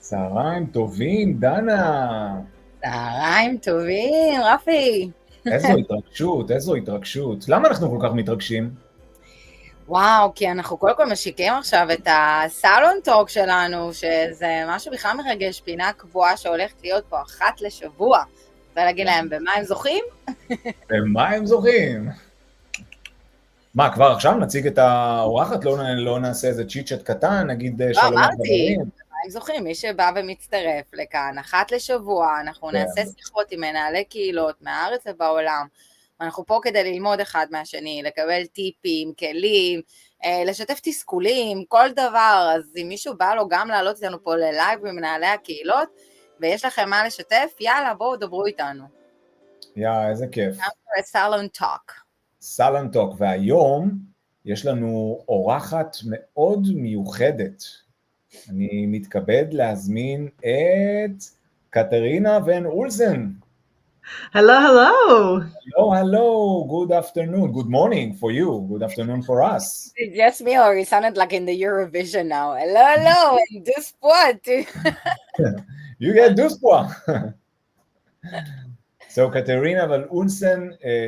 צהריים טובים, דנה. צהריים טובים, רפי. איזו התרגשות. למה אנחנו כל כך מתרגשים? וואו, כי אנחנו קודם כל משיקים עכשיו את הסלון טוק שלנו, שזה משהו בכלל מרגש, פינה קבועה שהולכת להיות פה אחת לשבוע. רוצה להגיד להם, במה הם זוכים? במה הם זוכים? מה, כבר עכשיו נציג את האורחת? לא נעשה איזה צ'יט-צ'ט קטן, נגיד שלום לחברים? במה הם זוכים? מי שבא ומצטרף לכאן, אחת לשבוע, אנחנו נעשה שיחות עם מנהלי קהילות מהארץ ובעולם. אנחנו פה כדי ללמוד אחד מהשני, לקבל טיפים, כלים, לשתף תסכולים, כל דבר. אז אם מישהו בא לו גם לעלות איתנו פה ללייב במנהלי הקהילות, ויש לכם מה לשתף, יאללה, בואו דברו איתנו. איזה כיף. סלון טוק. סלון טוק, והיום יש לנו אורחת מאוד מיוחדת. אני מתכבד להזמין את קטרינה ון אולדהusden. Hello. Hello. Good afternoon. Good morning for you. Good afternoon for us. Yes, me, or you sounded like in the Eurovision now. Hello, and this what? You get this one. So Katrina van Oudheusden,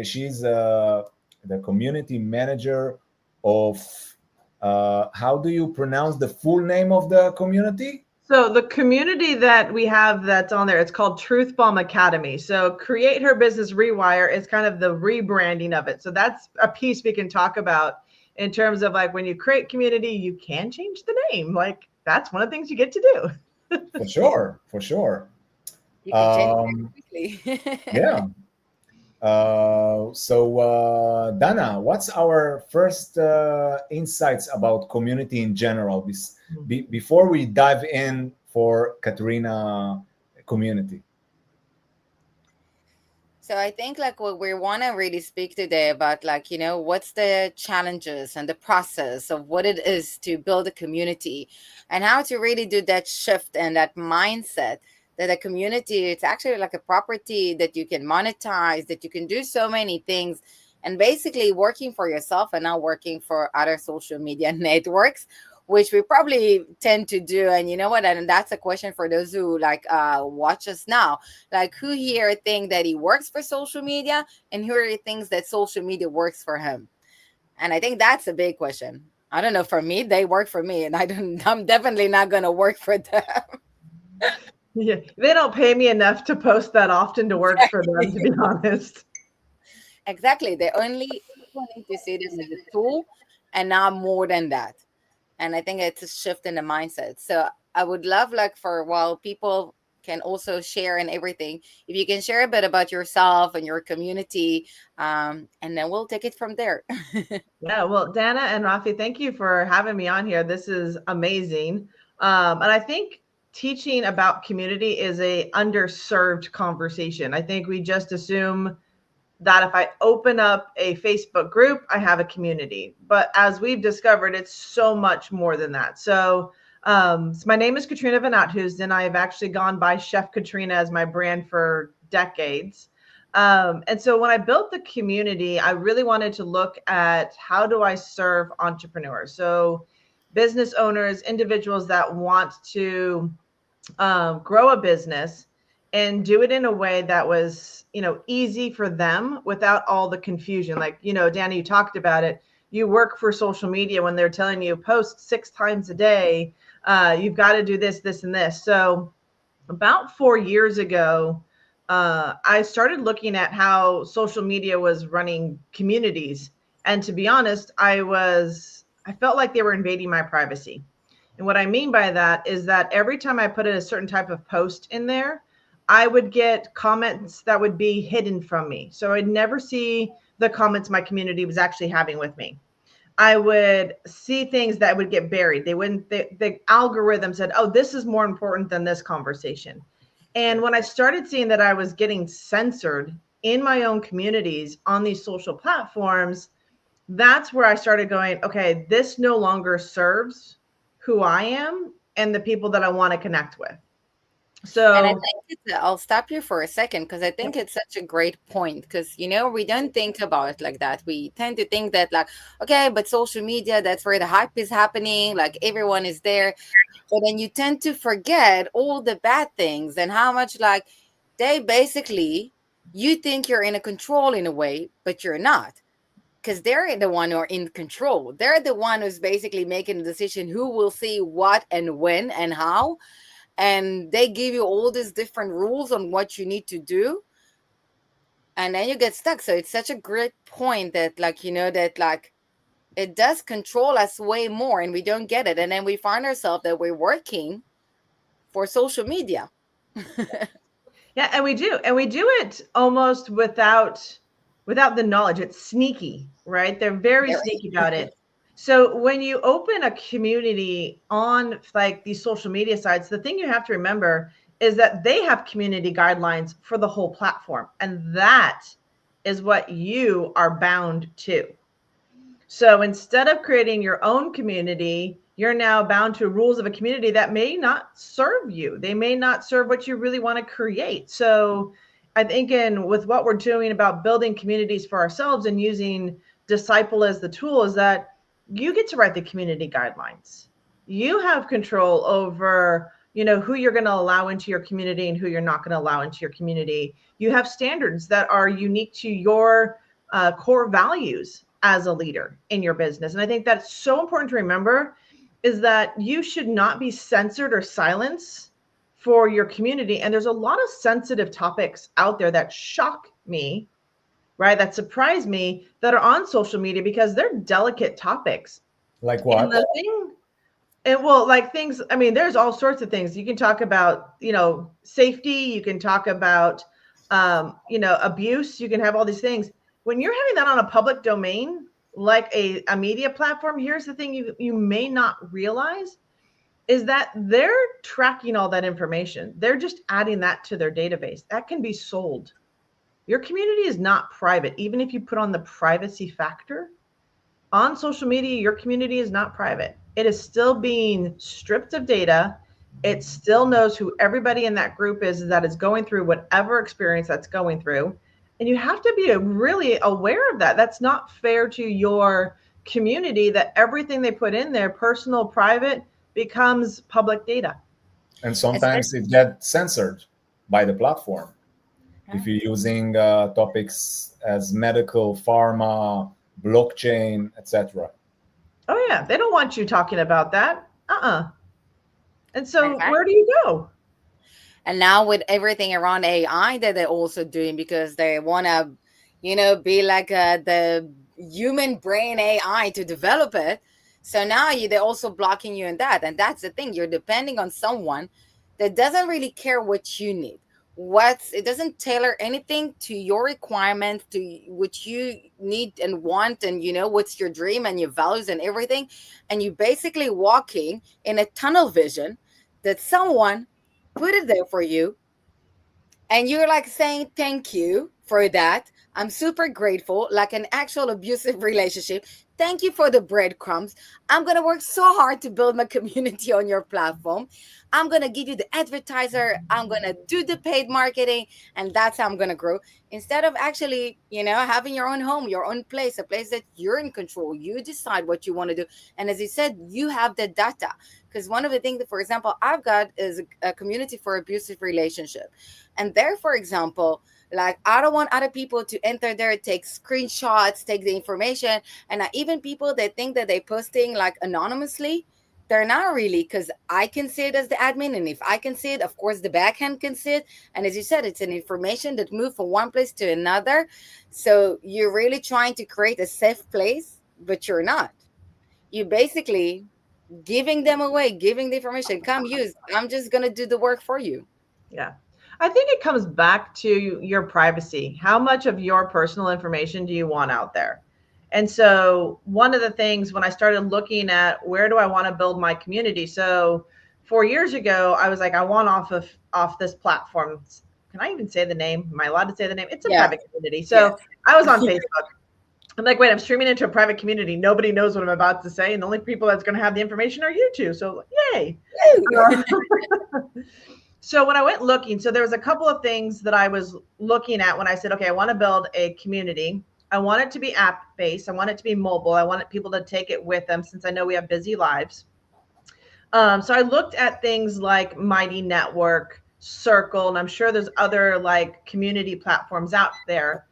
she's the community manager of, how do you pronounce the full name of the community? So the community that we have that's on there, it's called Truth Bomb Academy. So Create Her Business Rewire is kind of the rebranding of it. So that's a piece we can talk about in terms of like when you create community, you can change the name. Like that's one of the things you get to do. For sure. You can change it quickly. Yeah. So Dana, what's our first insights about community in general before we dive in for Katrina community? So I think like what we want to really speak today about, like, you know, what's the challenges and the process of what it is to build a community and how to really do that shift and that mindset that a community, it's actually like a property that you can monetize, that you can do so many things, and basically working for yourself and not working for other social media networks, which we probably tend to do. And you know what? And that's a question for those who like watch us now. Like, who here think that he works for social media, and who thinks that social media works for him? And I think that's a big question. I don't know. For me, they work for me, and I'm definitely not going to work for them. Yeah, they don't pay me enough to post that often to work for them, to be honest. Exactly. They only need to see this as a tool and not more than that. And I think it's a shift in the mindset. So I would love, like, for while people can also share and everything, if you can share a bit about yourself and your community, and then we'll take it from there. Yeah, well, Dana and Rafi, thank you for having me on here. This is amazing. And I think teaching about community is a underserved conversation. I think we just assume that if I open up a Facebook group, I have a community. But as we've discovered, it's so much more than that. So my name is Katrina van Oudheusden. I have actually gone by Chef Katrina as my brand for decades. And so when I built the community, I really wanted to look at how do I serve entrepreneurs? So business owners, individuals that want to grow a business and do it in a way that was, you know, easy for them without all the confusion. Like, you know, Danny, you talked about it. You work for social media when they're telling you post 6 times a day. You've got to do this, this, and this. So about 4 years ago, I started looking at how social media was running communities. And to be honest, I felt like they were invading my privacy. And what I mean by that is that every time I put in a certain type of post in there, I would get comments that would be hidden from me. So I'd never see the comments my community was actually having with me. I would see things that would get buried. The algorithm said, oh, this is more important than this conversation. And when I started seeing that I was getting censored in my own communities on these social platforms, that's where I started going, okay, this no longer serves who I am and the people that I want to connect with. So, and I think I'll stop you for a second because I think it's such a great point because, we don't think about it like that. We tend to think that like, okay, but social media, that's where the hype is happening. Like everyone is there. But then you tend to forget all the bad things and how much like they basically, you think you're in a control in a way, but you're not. Because they're the one who are in control. They're the one who's basically making the decision who will see what and when and how. And they give you all these different rules on what you need to do. And then you get stuck. So it's such a great point that that it does control us way more and we don't get it. And then we find ourselves that we're working for social media. yeah, and we do it almost without the knowledge. It's sneaky, right? They're very sneaky about it. So when you open a community on like these social media sites, the thing you have to remember is that they have community guidelines for the whole platform. And that is what you are bound to. So instead of creating your own community, you're now bound to rules of a community that may not serve you. They may not serve what you really want to create. So I think with what we're doing about building communities for ourselves and using Disciple as the tool is that you get to write the community guidelines. You have control over, who you're going to allow into your community and who you're not going to allow into your community. You have standards that are unique to your core values as a leader in your business. And I think that's so important to remember is that you should not be censored or silenced for your community. And there's a lot of sensitive topics out there that shock me, right? That surprise me that are on social media because they're delicate topics. Like what? And the thing, like things, I mean, there's all sorts of things. You can talk about, safety. You can talk about, abuse. You can have all these things. When you're having that on a public domain, like a media platform, here's the thing you may not realize is that they're tracking all that information. They're just adding that to their database. That can be sold. Your community is not private. Even if you put on the privacy factor on social media, your community is not private. It is still being stripped of data. It still knows who everybody in that group is that is going through whatever experience that's going through. And you have to be really aware of that. That's not fair to your community that everything they put in there, personal, private, becomes public data. And sometimes it gets censored by the platform. If you're using topics as medical, pharma, blockchain, etc. Oh yeah, they don't want you talking about that. And so where do you go? And now with everything around AI that they're also doing because they want to, be like the human brain AI to develop it. So now they're also blocking you in that. And that's the thing. You're depending on someone that doesn't really care what you need. It doesn't tailor anything to your requirements, to what you need and want, and what's your dream and your values and everything. And you basically walking in a tunnel vision that someone put it there for you. And you're like saying thank you for that. I'm super grateful, like an actual abusive relationship. Thank you for the breadcrumbs. I'm going to work so hard to build my community on your platform. I'm going to give you the advertiser. I'm going to do the paid marketing. And that's how I'm going to grow. Instead of actually, having your own home, your own place, a place that you're in control. You decide what you want to do. And as you said, you have the data. Because one of the things that, for example, I've got is a community for abusive relationship. And there, for example, like I don't want other people to enter there, take screenshots, take the information. And even people that think that they're posting like anonymously, they're not really, because I can see it as the admin. And if I can see it, of course, the backhand can see it. And as you said, it's an information that moves from one place to another. So you're really trying to create a safe place, but you're not. You basically giving them away, giving the information, come use. I'm just going to do the work for you. Yeah. I think it comes back to your privacy. How much of your personal information do you want out there? And so one of the things when I started looking at where do I want to build my community? So 4 years ago, I was like, I want off this platform. Can I even say the name? Am I allowed to say the name? It's a private community. So I was on Facebook. I'm like, wait, I'm streaming into a private community. Nobody knows what I'm about to say. And the only people that's going to have the information are you two. So yay. So when I went looking, so there was a couple of things that I was looking at when I said, okay, I want to build a community. I want it to be app-based. I want it to be mobile. I want people to take it with them since I know we have busy lives. So I looked at things like Mighty Network, Circle, and I'm sure there's other like community platforms out there.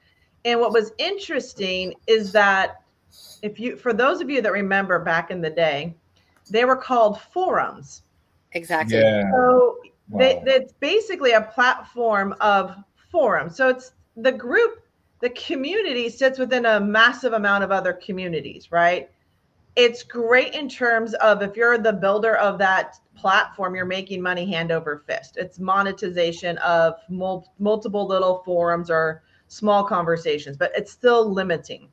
And what was interesting is that for those of you that remember back in the day, they were called forums. Exactly. Yeah. So Wow. it's basically a platform of forums. So it's the group, the community sits within a massive amount of other communities, right? It's great in terms of if you're the builder of that platform, you're making money hand over fist. It's monetization of multiple little forums or small conversations, but it's still limiting.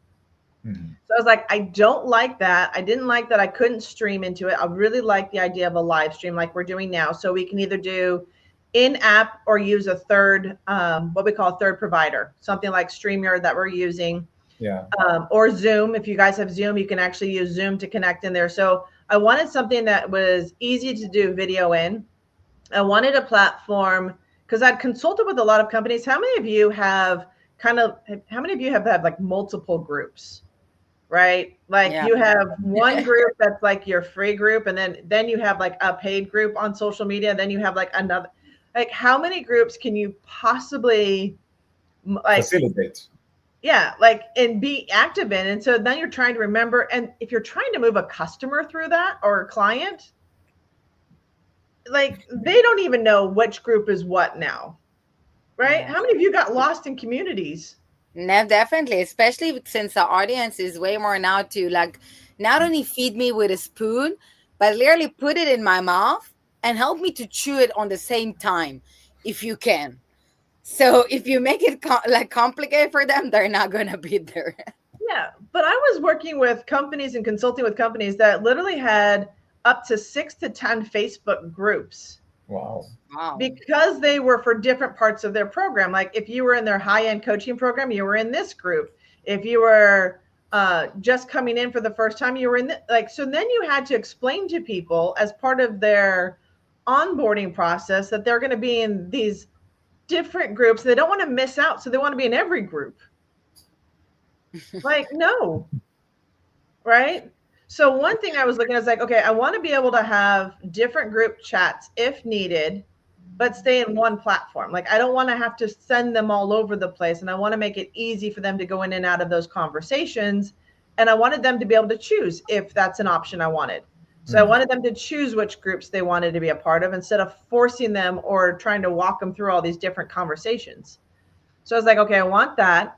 Mm-hmm. So I was like, I don't like that. I didn't like that I couldn't stream into it. I really like the idea of a live stream like we're doing now. So we can either do in-app or use a third, what we call a third provider, something like StreamYard that we're using. Yeah. Or Zoom. If you guys have Zoom, you can actually use Zoom to connect in there. So I wanted something that was easy to do video in. I wanted a platform because I'd consulted with a lot of companies. How many of you have had like multiple groups, right? Like you have one group that's like your free group, and then you have like a paid group on social media. Then you have like another, like how many groups can you possibly like facilitate? Yeah, like and be active in. And so then you're trying to remember. And if you're trying to move a customer through that or a client, like they don't even know which group is what now, right? Yeah. How many of you got lost in communities? No, definitely, especially since the audience is way more now to like not only feed me with a spoon, but literally put it in my mouth and help me to chew it on the same time, if you can. So if you make it complicated for them, they're not going to be there. Yeah, but I was working with companies and consulting with companies that literally had up to 6 to 10 Facebook groups. Wow. Because they were for different parts of their program. Like if you were in their high-end coaching program, you were in this group. If you were just coming in for the first time, you were in so then you had to explain to people as part of their onboarding process that they're going to be in these different groups. They don't want to miss out, so they want to be in every group. Like, no, right? So one thing I was looking at is like, okay, I want to be able to have different group chats if needed, but stay in one platform. Like, I don't want to have to send them all over the place, and I want to make it easy for them to go in and out of those conversations. And I wanted them to be able to choose if that's an option I wanted. So I wanted them to choose which groups they wanted to be a part of instead of forcing them or trying to walk them through all these different conversations. So I was like, okay, I want that.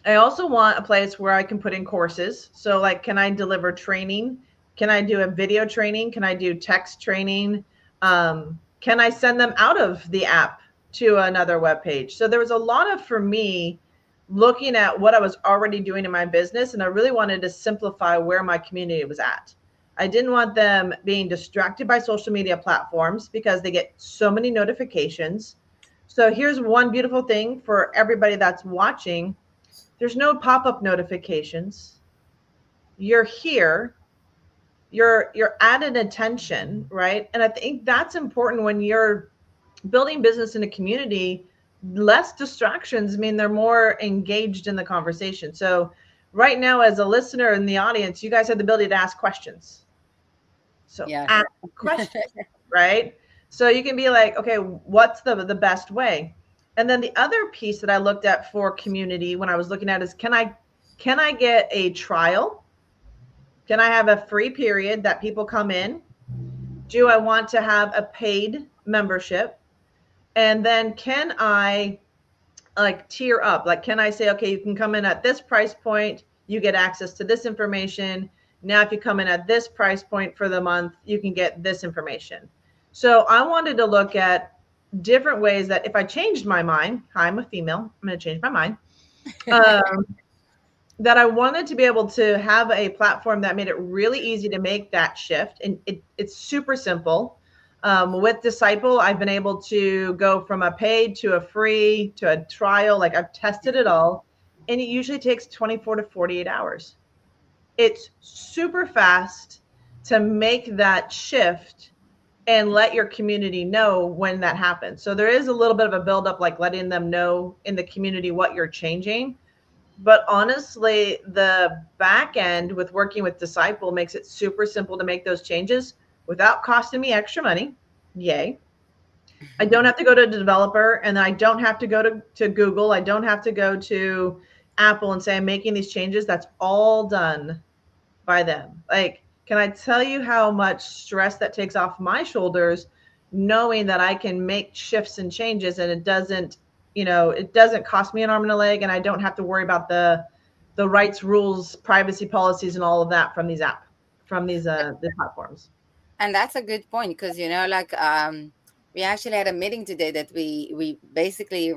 I also want a place where I can put in courses. So like, can I deliver training? Can I do a video training? Can I do text training? Can I send them out of the app to another web page? So there was a lot of, for me, looking at what I was already doing in my business. And I really wanted to simplify where my community was at. I didn't want them being distracted by social media platforms because they get so many notifications. So here's one beautiful thing for everybody that's watching. There's no pop-up notifications. You're here. You're at an attention, right? And I think that's important when you're building business in a community. Less distractions mean they're more engaged in the conversation. So right now, as a listener in the audience, you guys have the ability to ask questions. So ask questions, right? So you can be like, okay, what's the best way? And then the other piece that I looked at for community when I was looking at is, can I get a trial? Can I have a free period that people come in? Do I want to have a paid membership? And then can I like tier up? Like, can I say, okay, you can come in at this price point, you get access to this information. Now, if you come in at this price point for the month, you can get this information. So I wanted to look at different ways that if I changed my mind, I'm a female, I'm going to change my mind, that I wanted to be able to have a platform that made it really easy to make that shift. And it's super simple. With Disciple, I've been able to go from a paid to a free to a trial. Like I've tested it all. And it usually takes 24 to 48 hours. It's super fast to make that shift and let your community know when that happens. So there is a little bit of a buildup, like letting them know in the community what you're changing. But honestly, the back end with working with Disciple makes it super simple to make those changes without costing me extra money. Yay. I don't have to go to a developer, and I don't have to go to Google. I don't have to go to Apple and say, I'm making these changes. That's all done by them. Like, can I tell you how much stress that takes off my shoulders, knowing that I can make shifts and changes, and it doesn't cost me an arm and a leg, and I don't have to worry about the rights, rules, privacy policies, and all of that from these the platforms. And that's a good point, because we actually had a meeting today that we basically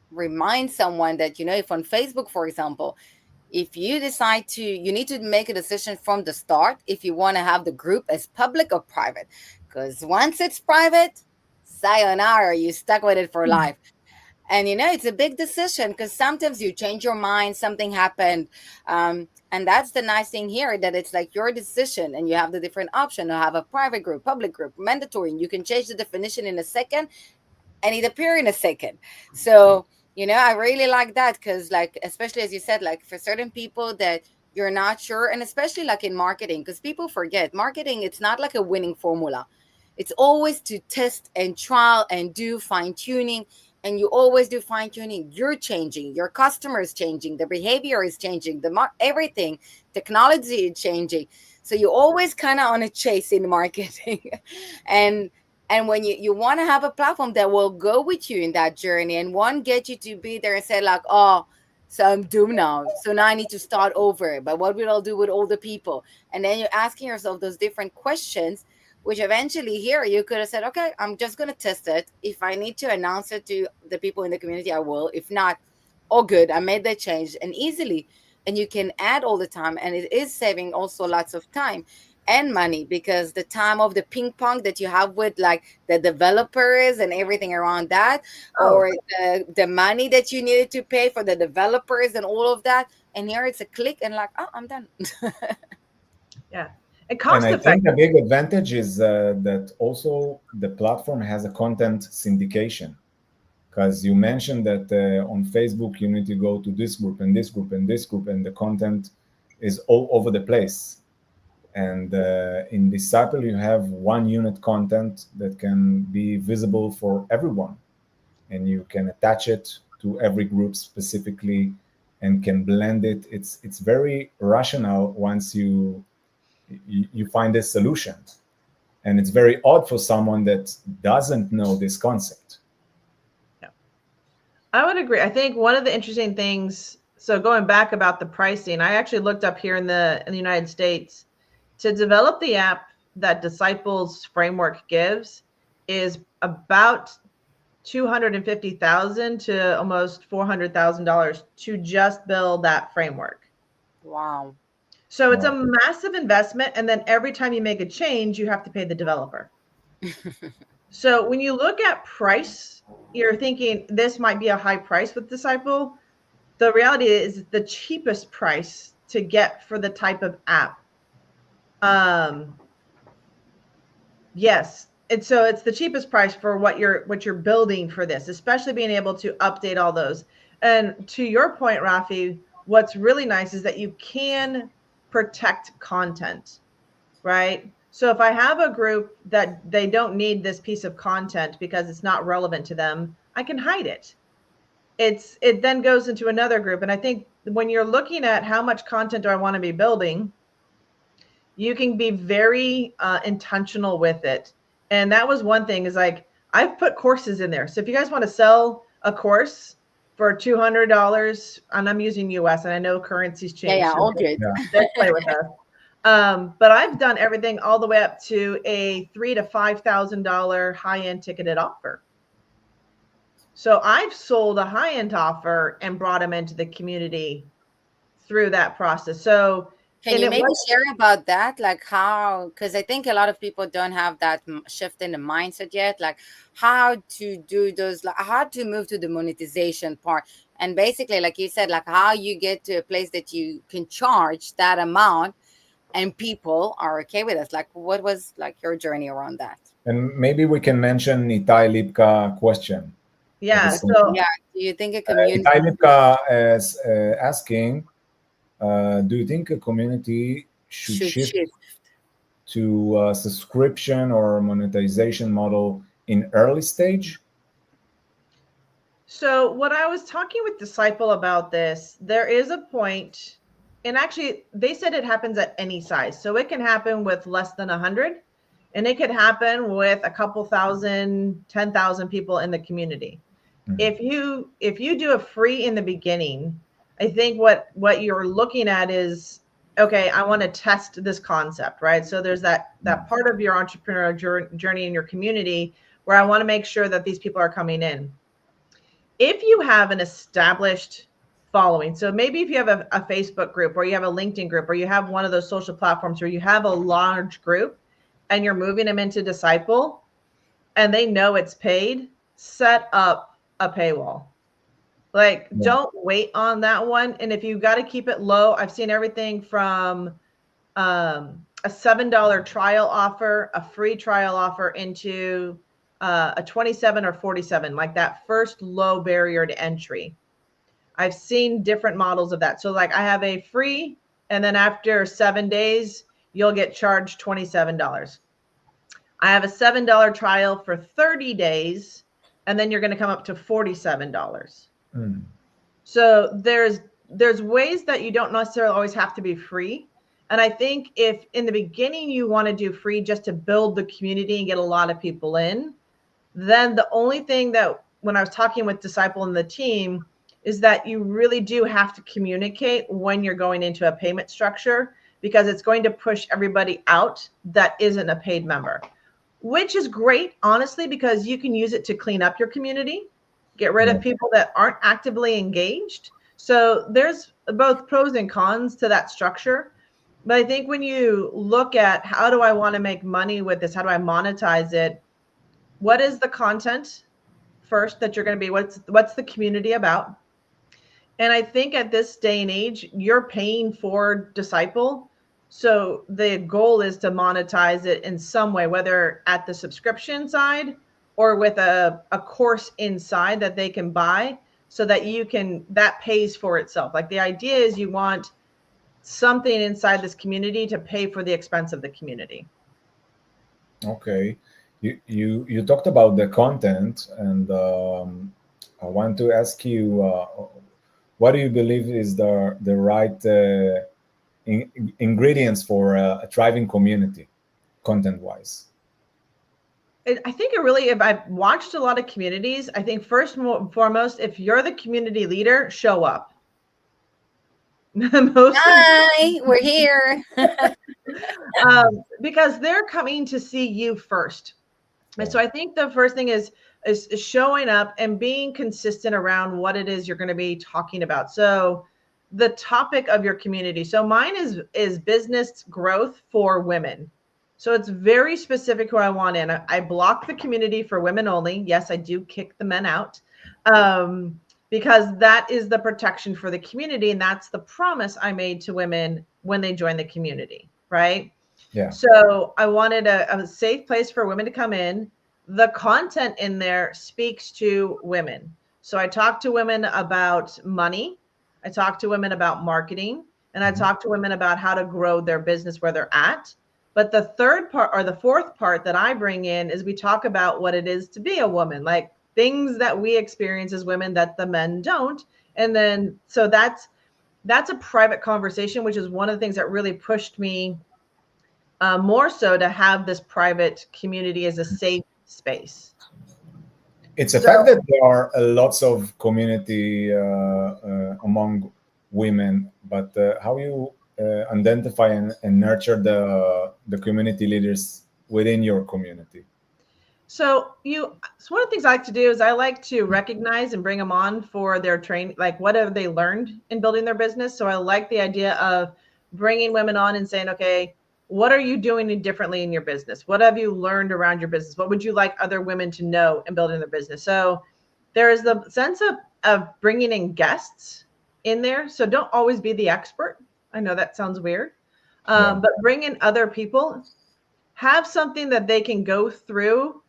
remind someone that, if on Facebook, for example, if you decide you need to make a decision from the start if you want to have the group as public or private, because once it's private, sayonara, you're stuck with it for life. And it's a big decision, because sometimes you change your mind, something happened, and that's the nice thing here, that it's like your decision, and you have the different option to have a private group, public group, mandatory, and you can change the definition in a second, and it appear in a second. So I really like that, because especially as you said, for certain people that you're not sure, and especially in marketing, because people forget marketing, it's not like a winning formula. It's always to test and trial and do fine-tuning. And you always do fine-tuning. You're changing. Your customer is changing. The behavior is changing. Everything. Technology is changing. So you're always kind of on a chase in marketing. and when you want to have a platform that will go with you in that journey and get you to be there and say oh, so I'm doomed now. So now I need to start over. But what will I do with all the people? And then you're asking yourself those different questions, which eventually here you could have said, okay, I'm just going to test it. If I need to announce it to the people in the community, I will. If not, all good. I made that change, and easily. And you can add all the time. And it is saving also lots of time and money, because the time of the ping pong that you have with the developers and everything around that, or the money that you needed to pay for the developers and all of that. And here it's a click and oh, I'm done. Yeah. And I think the big advantage is that also the platform has a content syndication, because you mentioned that on Facebook you need to go to this group and this group and this group, and the content is all over the place. And in Disciple you have one unit content that can be visible for everyone, and you can attach it to every group specifically and can blend it. It's very rational once you find a solution, and it's very odd for someone that doesn't know this concept. Yeah, I would agree. I think one of the interesting things, so going back about the pricing, I actually looked up here in the United States, to develop the app that Disciple's framework gives is about $250,000 to almost $400,000 to just build that framework. Wow. So it's a massive investment. And then every time you make a change, you have to pay the developer. So when you look at price, you're thinking this might be a high price with Disciple. The reality is the cheapest price to get for the type of app. Yes. And so it's the cheapest price for what you're building for this, especially being able to update all those. And to your point, Rafi, what's really nice is that you can protect content, right? So if I have a group that they don't need this piece of content because it's not relevant to them, I can hide it. It then goes into another group. And I think when you're looking at how much content do I want to be building, you can be very intentional with it. And that was one thing, is I've put courses in there. So if you guys want to sell a course for $200, and I'm using US, and I know currencies change. Yeah, all good. Let's play with us. But I've done everything all the way up to a $3,000 to $5,000 high-end ticketed offer. So I've sold a high-end offer and brought them into the community through that process. So can you maybe share about that? How, because I think a lot of people don't have that shift in the mindset yet, how to do those, how to move to the monetization part. And basically, like you said, how you get to a place that you can charge that amount and people are okay with us. What was your journey around that? And maybe we can mention Itai Lipka question. Yeah. So yeah, do you think a community? Itai Lipka is asking, do you think a community should shift to a subscription or monetization model in early stage? So when I was talking with Disciple about this, there is a point, and actually they said it happens at any size. So it can happen with less than 100, and it could happen with a couple thousand, 10,000 people in the community. Mm-hmm. If you do a free in the beginning, I think what you're looking at is, okay, I want to test this concept, right? So there's that part of your entrepreneurial journey in your community where I want to make sure that these people are coming in. If you have an established following, so maybe if you have a Facebook group or you have a LinkedIn group or you have one of those social platforms where you have a large group and you're moving them into Disciple and they know it's paid, set up a paywall. Like, don't wait on that one. And if you got to keep it low, I've seen everything from a $7 trial offer, a free trial offer, into a 27 or 47, like that first low barrier to entry. I've seen different models of that. So like I have a free, and then after 7 days, you'll get charged $27. I have a $7 trial for 30 days, and then you're going to come up to $47. So there's ways that you don't necessarily always have to be free. And I think if in the beginning you want to do free just to build the community and get a lot of people in, then the only thing that when I was talking with Disciple and the team is that you really do have to communicate when you're going into a payment structure, because it's going to push everybody out that isn't a paid member, which is great, honestly, because you can use it to clean up your community, get rid of people that aren't actively engaged. So there's both pros and cons to that structure. But I think when you look at how do I want to make money with this, how do I monetize it, what is the content first that you're going to be, what's the community about? And I think at this day and age, you're paying for Disciple. So the goal is to monetize it in some way, whether at the subscription side or with a course inside that they can buy, so that that pays for itself. Like the idea is you want something inside this community to pay for the expense of the community. Okay. You talked about the content, and I want to ask you, what do you believe is the right ingredients for a thriving community, content-wise? I think if I've watched a lot of communities, I think first and foremost, if you're the community leader, show up. Hi, we're here. Because they're coming to see you first. And so I think the first thing is showing up and being consistent around what it is you're going to be talking about. So the topic of your community. So mine is business growth for women. So it's very specific who I want in. I block the community for women only. Yes, I do kick the men out, because that is the protection for the community. And that's the promise I made to women when they join the community, right? Yeah. So I wanted a safe place for women to come in. The content in there speaks to women. So I talk to women about money. I talk to women about marketing, and I talk to women about how to grow their business where they're at. But the third part, or the fourth part that I bring in, is we talk about what it is to be a woman, like things that we experience as women that the men don't. And then, so that's a private conversation, which is one of the things that really pushed me more so to have this private community as a safe space. It's a fact that there are lots of community among women, but how you identify and nurture the community leaders within your community? So one of the things I like to do is I like to recognize and bring them on for their training, like what have they learned in building their business. So I like the idea of bringing women on and saying, okay, what are you doing differently in your business? What have you learned around your business? What would you like other women to know in building their business? So there is the sense of bringing in guests in there. So don't always be the expert. I know that sounds weird, but bring in other people. have something that they can go through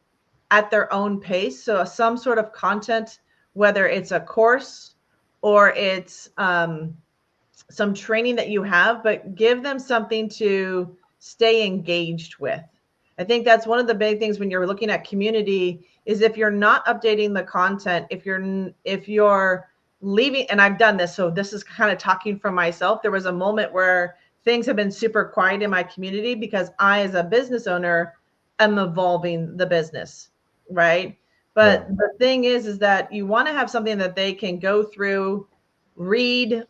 at their own pace. So some sort of content, whether it's a course or it's some training that you have, but give them something to stay engaged with. I think that's one of the big things when you're looking at community is if you're not updating the content, if you're leaving, and I've done this, so this is kind of talking from myself. There was a moment where things have been super quiet in my community because I, as a business owner, am evolving the business, right? But the thing is that you want to have something that they can go through, read,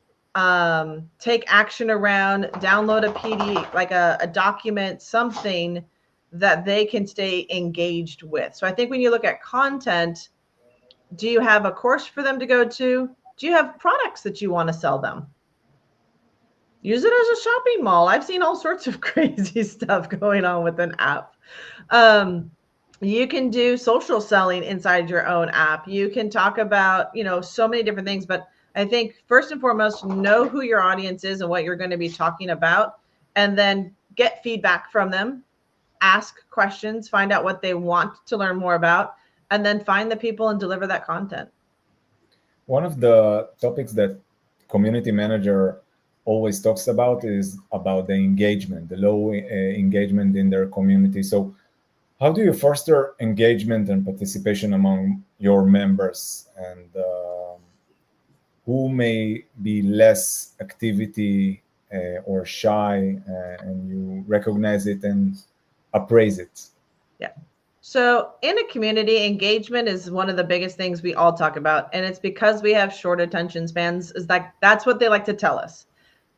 take action around, download a PDF, like a document, something that they can stay engaged with. So I think when you look at content, do you have a course for them to go to? Do you have products that you want to sell them? Use it as a shopping mall. I've seen all sorts of crazy stuff going on with an app. You can do social selling inside your own app. You can talk about, so many different things. But I think first and foremost, know who your audience is and what you're going to be talking about, and then get feedback from them. Ask questions, find out what they want to learn more about, and then find the people and deliver that content. One of the topics that community manager always talks about is about the engagement, the low engagement in their community. So how do you foster engagement and participation among your members, and who may be less activity or shy, and you recognize it and appraise it? Yeah. So in a community, engagement is one of the biggest things we all talk about. And it's because we have short attention spans, is that that's what they like to tell us.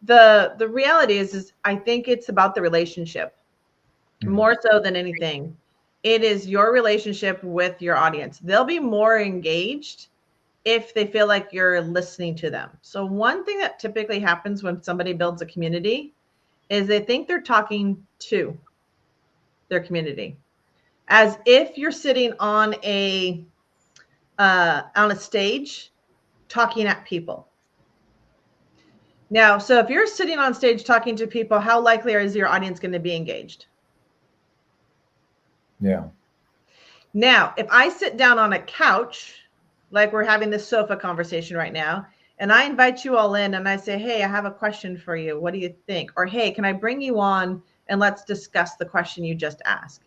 The reality is I think it's about the relationship more so than anything. It is your relationship with your audience. They'll be more engaged if they feel like you're listening to them. So one thing that typically happens when somebody builds a community is they think they're talking to their community, as if you're sitting on a stage talking at people. Now, so if you're sitting on stage talking to people, how likely is your audience going to be engaged? Yeah. Now, if I sit down on a couch, like we're having this sofa conversation right now, and I invite you all in and I say, hey, I have a question for you. What do you think? Or, hey, can I bring you on and let's discuss the question you just asked?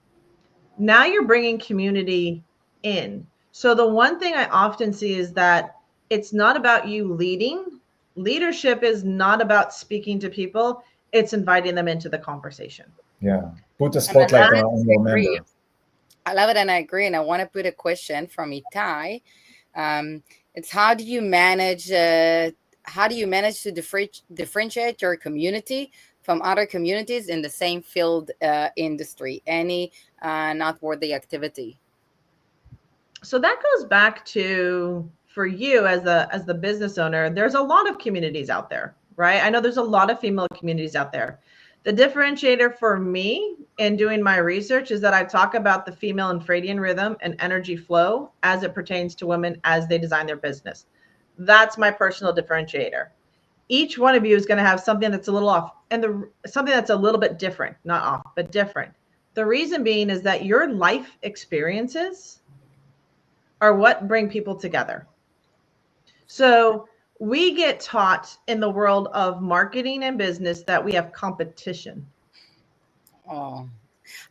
Now you're bringing community in. So the one thing I often see is that it's not about you leading. Leadership is not about speaking to people. It's inviting them into the conversation. Yeah. Put a spotlight on your member. I love it, and I agree. And I want to put a question from Itai. It's how do you manage to differentiate your community from other communities in the same field industry? Any noteworthy activity? So that goes back to, for you as the business owner, there's a lot of communities out there, right? I know there's a lot of female communities out there. The differentiator for me in doing my research is that I talk about the female infradian rhythm and energy flow as it pertains to women as they design their business. That's my personal differentiator. Each one of you is going to have something that's a little off, and something that's a little bit different, not off, but different. The reason being is that your life experiences are what bring people together. So we get taught in the world of marketing and business that we have competition. Oh,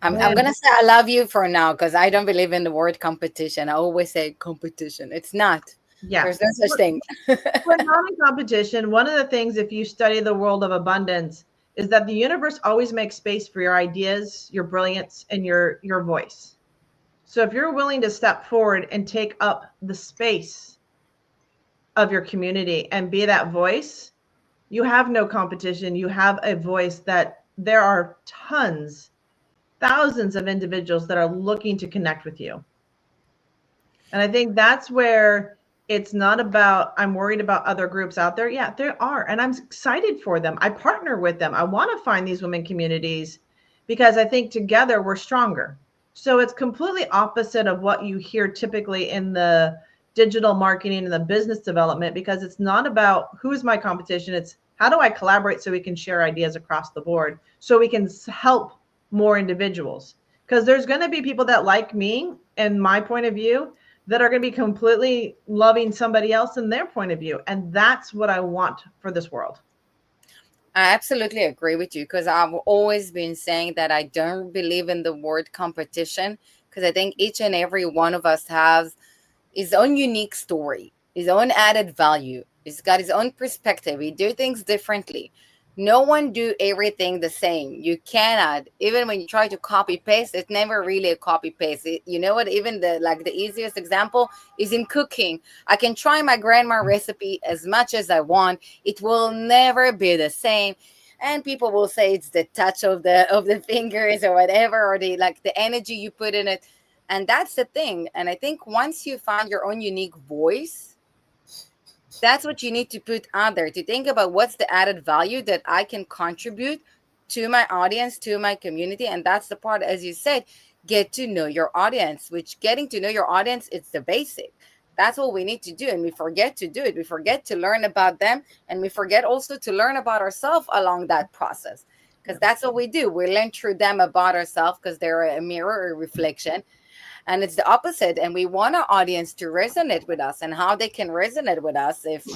I'm going to say I love you for now, because I don't believe in the word competition. I always say competition. It's not. Yeah. There's no such thing. We're not in competition. One of the things, if you study the world of abundance, is that the universe always makes space for your ideas, your brilliance, and your voice. So if you're willing to step forward and take up the space of your community and be that voice, you have no competition. You have a voice that there are thousands of individuals that are looking to connect with you. And I think that's where it's not about, I'm worried about other groups out there. Yeah, there are. And I'm excited for them. I partner with them. I want to find these women communities because I think together we're stronger. So it's completely opposite of what you hear typically in the digital marketing and the business development, because it's not about who is my competition. It's how do I collaborate so we can share ideas across the board, so we can help more individuals, because there's going to be people that like me and my point of view that are going to be completely loving somebody else in their point of view. And that's what I want for this world. I absolutely agree with you, because I've always been saying that I don't believe in the word competition, because I think each and every one of us has his own unique story, his own added value. He's got his own perspective. He do things differently. No one do everything the same. You cannot, even when you try to copy paste, it's never really a copy paste. You know what? Even the easiest example is in cooking. I can try my grandma recipe as much as I want. It will never be the same. And people will say it's the touch of the fingers or whatever, or the energy you put in it. And that's the thing. And I think once you find your own unique voice, that's what you need to put out there, to think about what's the added value that I can contribute to my audience, to my community. And that's the part, as you said, get to know your audience, which getting to know your audience, it's the basic. That's what we need to do. And we forget to do it. We forget to learn about them. And we forget also to learn about ourselves along that process, because that's what we do. We learn through them about ourselves, because they're a mirror, a reflection. And it's the opposite. And we want our audience to resonate with us. And how they can resonate with us if,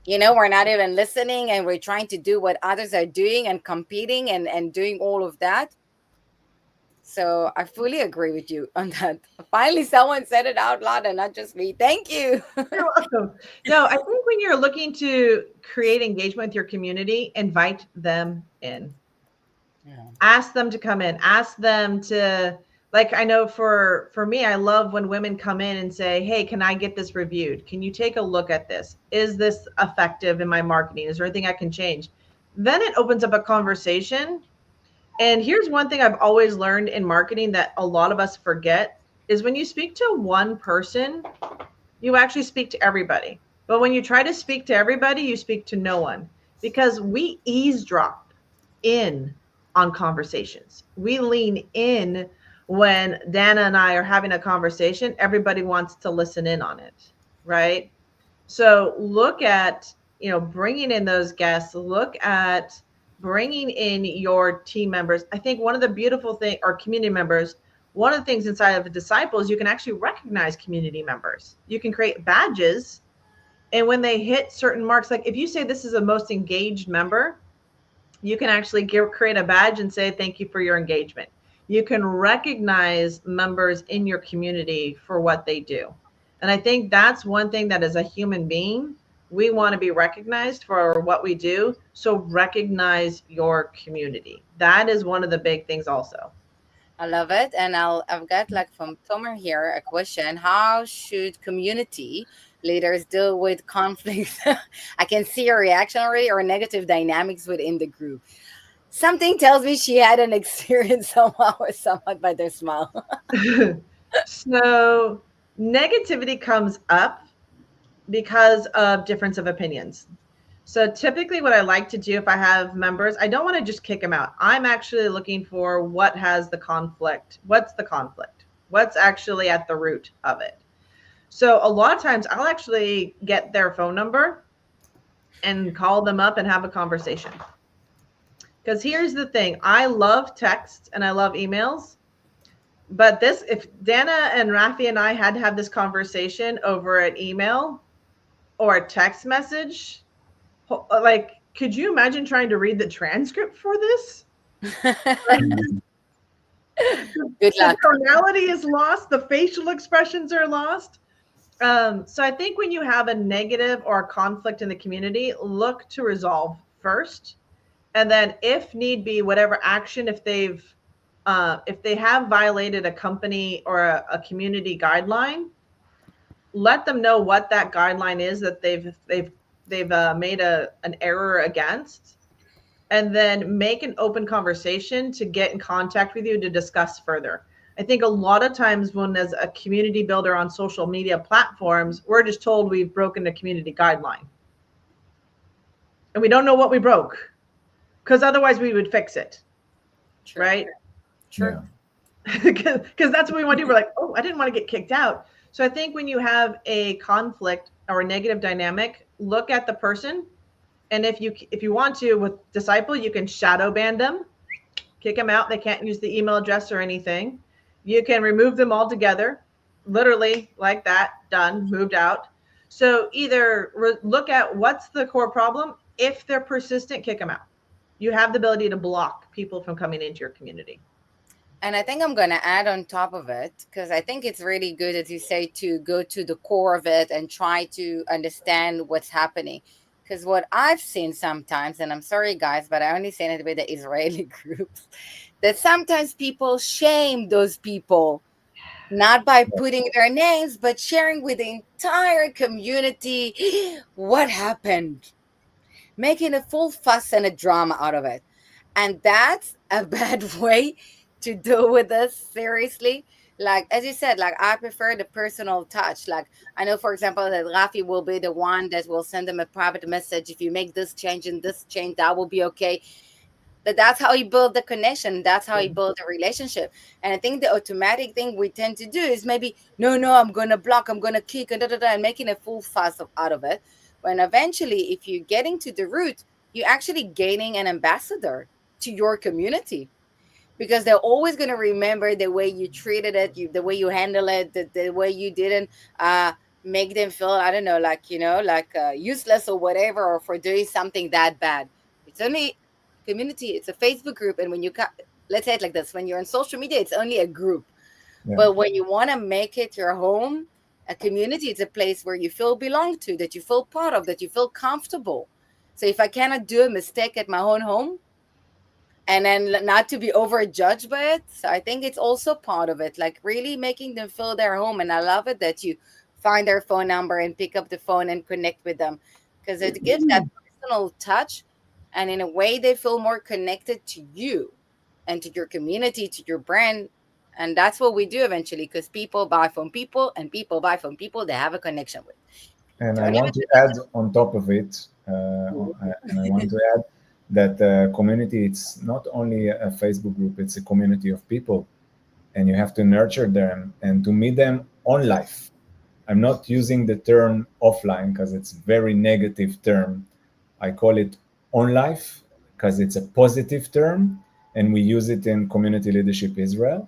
we're not even listening and we're trying to do what others are doing and competing and doing all of that. So I fully agree with you on that. Finally, someone said it out loud and not just me. Thank you. You're welcome. No, I think when you're looking to create engagement with your community, invite them in. Yeah. Ask them to come in. Ask them to... I know for me, I love when women come in and say, hey, can I get this reviewed? Can you take a look at this? Is this effective in my marketing? Is there anything I can change? Then it opens up a conversation. And here's one thing I've always learned in marketing that a lot of us forget is when you speak to one person, you actually speak to everybody. But when you try to speak to everybody, you speak to no one, because we eavesdrop in on conversations. We lean in. When Dana and I are having a conversation, everybody wants to listen in on it, right? So look at, bringing in those guests, look at bringing in your team members. I think one of the beautiful things, or community members, one of the things inside of the Disciples, you can actually recognize community members. You can create badges. And when they hit certain marks, like if you say this is the most engaged member, you can actually create a badge and say, thank you for your engagement. You can recognize members in your community for what they do. And I think that's one thing that as a human being, we want to be recognized for what we do. So recognize your community. That is one of the big things also. I love it. And I've got from Tomer here a question. How should community leaders deal with conflicts? I can see your reaction already, or negative dynamics within the group. Something tells me she had an experience somehow or somewhat by their smile. So negativity comes up because of difference of opinions. So typically what I like to do if I have members, I don't want to just kick them out. I'm actually looking for what has the conflict. What's the conflict? What's actually at the root of it? So a lot of times I'll actually get their phone number and call them up and have a conversation. Because here's the thing, I love text and I love emails, but if Dana and Rafi and I had to have this conversation over an email or a text message, could you imagine trying to read the transcript for this? Good luck. The tonality is lost. The facial expressions are lost. So I think when you have a negative or a conflict in the community, look to resolve first. And then if need be, whatever action, if they have violated a company or a community guideline, let them know what that guideline is that they've made an error against, and then make an open conversation to get in contact with you to discuss further. I think a lot of times when as a community builder on social media platforms, we're just told we've broken the community guideline. And we don't know what we broke. Because otherwise we would fix it, True. Right? Sure. Because that's what we want to do. We're like, oh, I didn't want to get kicked out. So I think when you have a conflict or a negative dynamic, look at the person. And if you want to, with Disciple, you can shadow ban them. kick them out. They can't use the email address or anything. You can remove them altogether, literally like that, done, moved out. So either look at what's the core problem. If they're persistent, kick them out. You have the ability to block people from coming into your community. And I think I'm going to add on top of it, because I think it's really good, as you say, to go to the core of it and try to understand what's happening. Because what I've seen sometimes, and I'm sorry, guys, but I only seen it with the Israeli groups, that sometimes people shame those people, not by putting their names, but sharing with the entire community what happened, making a full fuss and a drama out of it. And that's a bad way to deal with this, seriously. Like, as you said, like, I prefer the personal touch. Like, I know, for example, that Rafi will be the one that will send them a private message. If you make this change and this change, that will be okay. That's how you build the connection. That's how you build a relationship. And I think the automatic thing we tend to do is maybe, no, I'm going to block, I'm going to kick, and making a full fuss out of it. When eventually, if you're getting to the root, you're actually gaining an ambassador to your community, because they're always going to remember the way you treated it, the way you handle it, the way you didn't make them feel, I don't know, like, useless or whatever, or for doing something that bad. It's only community. It's a Facebook group. And when you let's say it like this, when you're on social media, it's only a group. Yeah. But when you want to make it your home, a community, it's a place where you feel belong to, that you feel part of, that you feel comfortable. So if I cannot do a mistake at my own home, and then not to be overjudged by it. So I think it's also part of it, like really making them feel their home. And I love it that you find their phone number and pick up the phone and connect with them, because it gives that personal touch. And in a way, they feel more connected to you and to your community, to your brand. And that's what we do eventually, because people buy from people and people buy from people they have a connection with. And I want to add on top of it, and I want to add that community, it's not only a Facebook group, it's a community of people, and you have to nurture them and to meet them on life. I'm not using the term offline because it's a very negative term. I call it on life because it's a positive term, and we use it in Community Leadership Israel.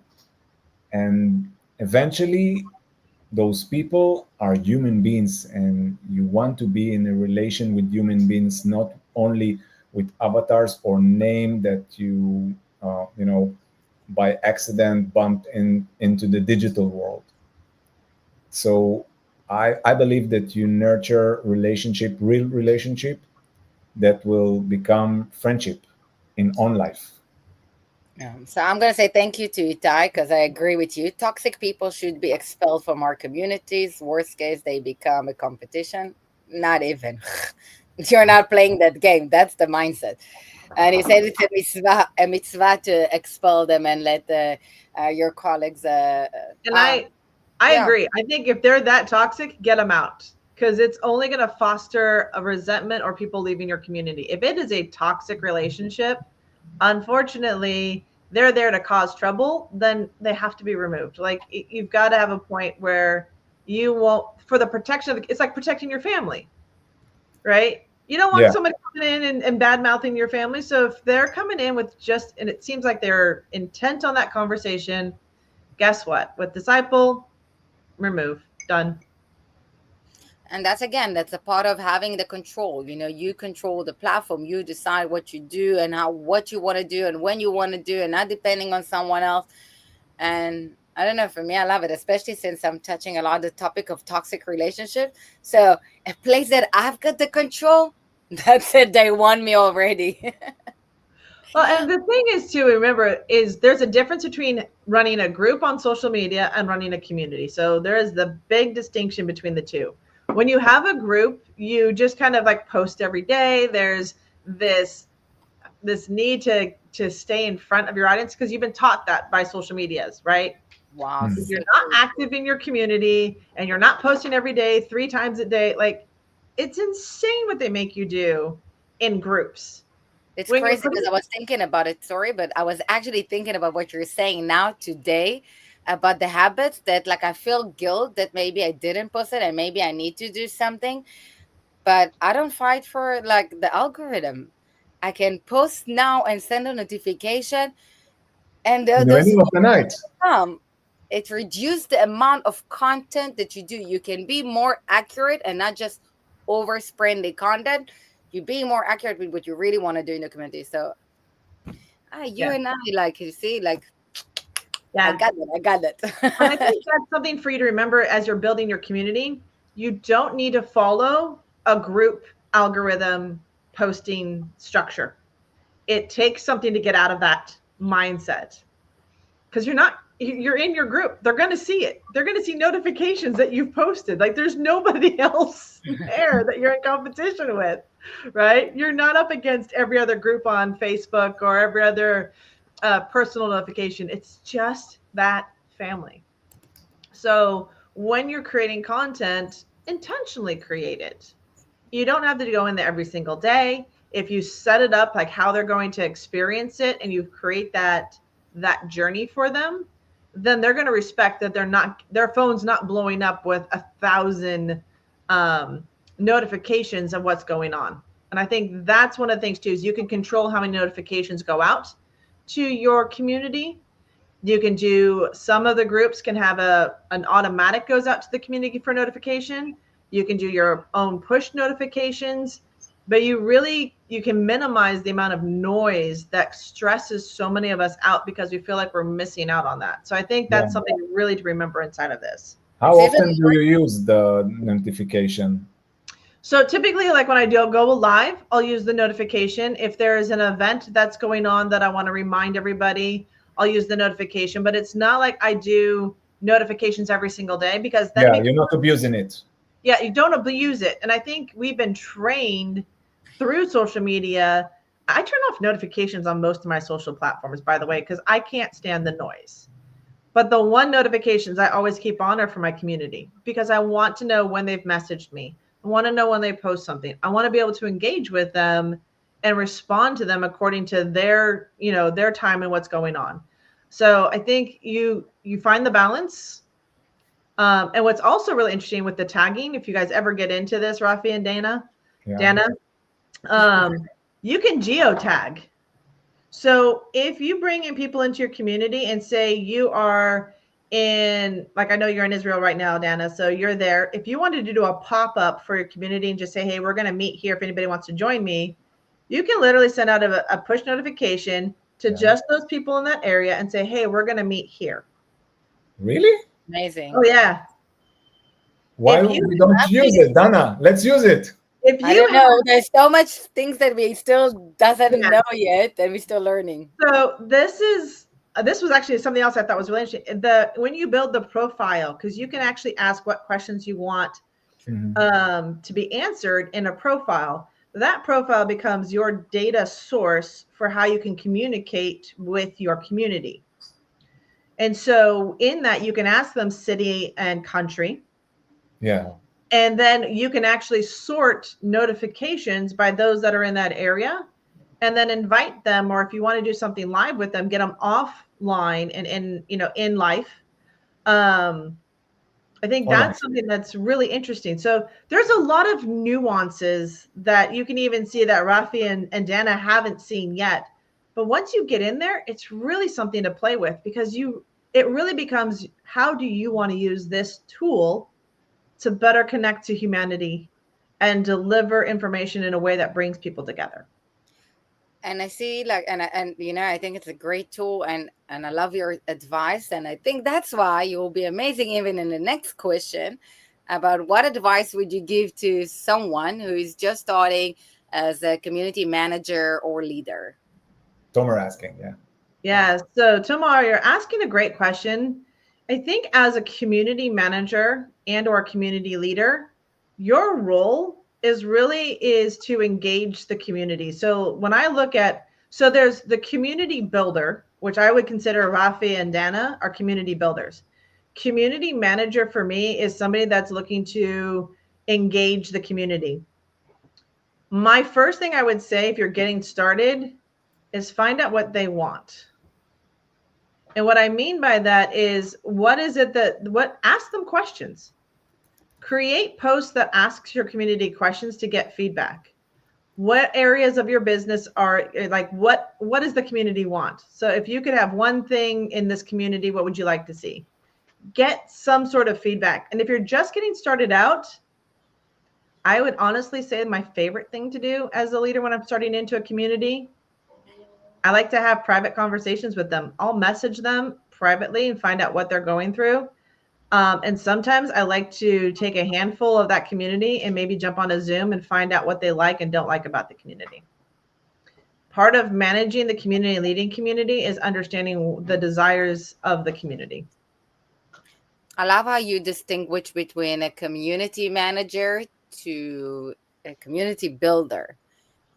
And eventually, those people are human beings, and you want to be in a relation with human beings, not only with avatars or name that you, by accident bumped into the digital world. So I believe that you nurture real relationship that will become friendship in on life. So I'm going to say thank you to Itai, because I agree with you. Toxic people should be expelled from our communities. Worst case, they become a competition. Not even. You're not playing that game. That's the mindset. And he said it's a mitzvah to expel them and let your colleagues. And I agree. I think if they're that toxic, get them out, because it's only going to foster a resentment or people leaving your community. If it is a toxic relationship, unfortunately, they're there to cause trouble, then they have to be removed. Like, you've got to have a point where you won't, for the protection of it's like protecting your family, right? You don't want somebody coming in and bad mouthing your family. So if they're coming in with and it seems like they're intent on that conversation, guess what? With disciple, remove, done. And that's a part of having the control. You control the platform. You decide what you do and what you want to do and when you want to do, and not depending on someone else. And I don't know, for me, I love it, especially since I'm touching a lot of the topic of toxic relationships. So a place that I've got the control, that's it. They won me already. Well, and the thing is to remember is there's a difference between running a group on social media and running a community. So there is the big distinction between the two. When you have a group, you just kind of like post every day. There's this need to stay in front of your audience because you've been taught that by social medias, right? Wow. If you're not active in your community and you're not posting every day, 3 times a day, like, it's insane what they make you do in groups. It's crazy because I was thinking about it, sorry, but I was actually thinking about what you're saying now today about the habits that, like, I feel guilt that maybe I didn't post it and maybe I need to do something, but I don't fight for like the algorithm. I can post now and send a notification. And in the those middle of the night. It reduced the amount of content that you do. You can be more accurate and not just overspread the content. You be more accurate with what you really want to do in the community. So you and I, like, you see, like, I got it. And I think that's something for you to remember as you're building your community. You don't need to follow a group algorithm posting structure. It takes something to get out of that mindset, because you're in your group. They're going to see it. They're going to see notifications that you've posted. Like, there's nobody else there that you're in competition with, right? You're not up against every other group on Facebook or every other personal notification. It's just that family. So when you're creating content, intentionally create it. You don't have to go in there every single day. If you set it up like how they're going to experience it, and you create that journey for them, then they're going to respect that their phone's not blowing up with 1,000 notifications of what's going on. And I think that's one of the things too, is you can control how many notifications go out to your community. You can do, some of the groups can have an automatic goes out to the community for notification. You can do your own push notifications, but you can minimize the amount of noise that stresses so many of us out, because we feel like we're missing out on that. So I think that's something really to remember inside of this. How often do you use the notification? So typically, like when I go live, I'll use the notification. If there is an event that's going on that I want to remind everybody, I'll use the notification. But it's not like I do notifications every single day, because then you're not abusing it. Yeah, you don't abuse it. And I think we've been trained through social media. I turn off notifications on most of my social platforms, by the way, because I can't stand the noise. But the one notifications I always keep on are for my community, because I want to know when they've messaged me. I want to know when they post something. I want to be able to engage with them and respond to them according to their time and what's going on. So I think you find the balance. And what's also really interesting with the tagging, if you guys ever get into this, Rafi and Dana, you can geotag. So if you bring in people into your community and say you are in, like, I know you're in Israel right now, Dana, so you're there. If you wanted to do a pop-up for your community and just say, hey, we're going to meet here if anybody wants to join me, you can literally send out a push notification to just those people in that area and say, hey, we're going to meet here. Really? Amazing. Oh, yeah. Why we don't use it, Dana? Let's use it. I don't know. There's so much things that we still doesn't know yet, and we're still learning. So this was actually something else I thought was really interesting. When you build the profile, because you can actually ask what questions you want to be answered in a profile. That profile becomes your data source for how you can communicate with your community. And so in that, you can ask them city and country. Yeah. And then you can actually sort notifications by those that are in that area, and then invite them, or if you want to do something live with them, get them offline and in life. I think that's something that's really interesting. So there's a lot of nuances that you can even see that Rafi and Dana haven't seen yet. But once you get in there, it's really something to play with, because it really becomes, how do you want to use this tool to better connect to humanity and deliver information in a way that brings people together. And I see, like, and I think it's a great tool, and I love your advice, and I think that's why you will be amazing even in the next question about what advice would you give to someone who is just starting as a community manager or leader? Tomer asking, Yeah. So Tomer, you're asking a great question. I think as a community manager and or community leader, your role is to engage the community. So when I look at, so there's the community builder, which I would consider Rafi and Dana are community builders. Community manager for me is somebody that's looking to engage the community. My first thing I would say, if you're getting started, is find out what they want. And what I mean by that is, ask them questions. Create posts that asks your community questions to get feedback. what areas of your business are like, what does the community want? So if you could have one thing in this community, what would you like to see? Get some sort of feedback. And if you're just getting started out, I would honestly say my favorite thing to do as a leader when I'm starting into a community, I like to have private conversations with them. I'll message them privately and find out what they're going through. And sometimes I like to take a handful of that community and maybe jump on a Zoom and find out what they like and don't like about the community. Part of managing the community and leading community is understanding the desires of the community. I love how you distinguish between a community manager to a community builder.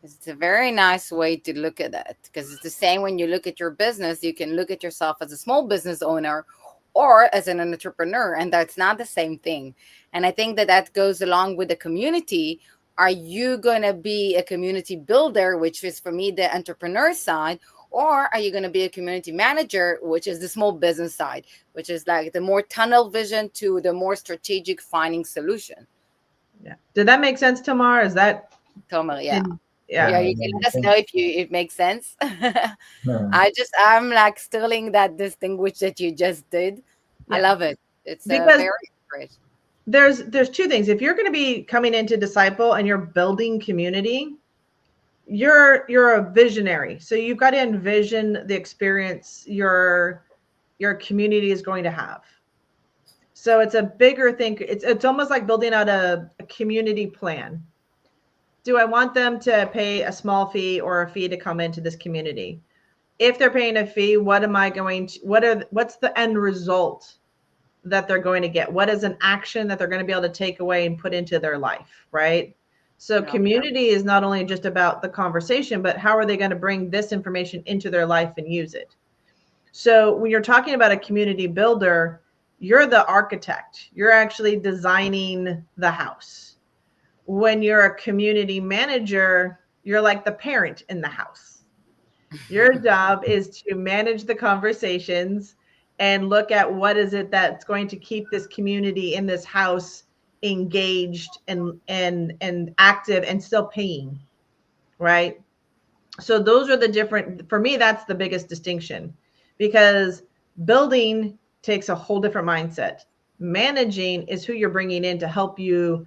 It's a very nice way to look at it, because it's the same when you look at your business. You can look at yourself as a small business owner or as an entrepreneur, and that's not the same thing. And I think that goes along with the community. Are you going to be a community builder, which is for me the entrepreneur side, or are you going to be a community manager, which is the small business side, which is like the more tunnel vision to the more strategic finding solution? Yeah. Did that make sense, Tamar? Is that Tomer? Yeah. Yeah. You can let us know if it makes sense. I'm like stealing that distinguish that you just did. Yeah. I love it. It's very great. There's two things. If you're going to be coming into Disciple and you're building community, you're a visionary. So you've got to envision the experience your community is going to have. So it's a bigger thing. It's almost like building out a community plan. Do I want them to pay a small fee or a fee to come into this community? If they're paying a fee, what's the end result that they're going to get? What is an action that they're going to be able to take away and put into their life, right? So community is not only just about the conversation, but how are they going to bring this information into their life and use it? So when you're talking about a community builder, you're the architect. You're actually designing the house. When you're a community manager, you're like the parent in the house. Your job is to manage the conversations and look at what is it that's going to keep this community in this house engaged and active and still paying, right? So those are the different, for me, that's the biggest distinction, because building takes a whole different mindset. Managing is who you're bringing in to help you